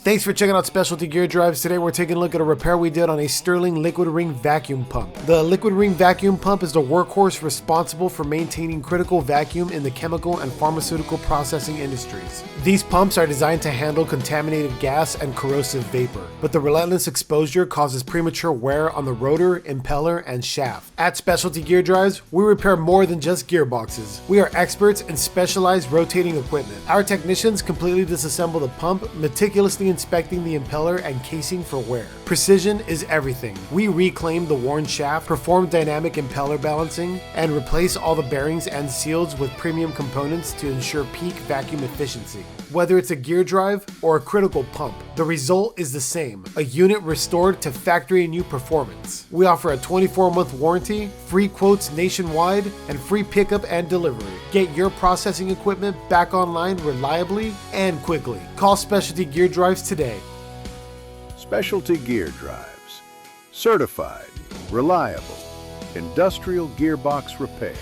Thanks for checking out Specialty Gear Drives. Today we're taking a look at a repair we did on a Stirling liquid ring vacuum pump. The liquid ring vacuum pump is the workhorse responsible for maintaining critical vacuum in the chemical and pharmaceutical processing industries. These pumps are designed to handle contaminated gas and corrosive vapor, but the relentless exposure causes premature wear on the rotor, impeller, and shaft. At Specialty Gear Drives, we repair more than just gearboxes. We are experts in specialized rotating equipment. Our technicians completely disassemble the pump, meticulously inspecting the impeller and casing for wear. Precision is everything. We reclaim the worn shaft, perform dynamic impeller balancing, and replace all the bearings and seals with premium components to ensure peak vacuum efficiency. Whether it's a gear drive or a critical pump, the result is the same: a unit restored to factory new performance. We offer a 24-month warranty, free quotes nationwide, and free pickup and delivery. Get your processing equipment back online reliably and quickly. Call Specialty Gear Drives today. Specialty Gear Drives. Certified, reliable, industrial gearbox repair.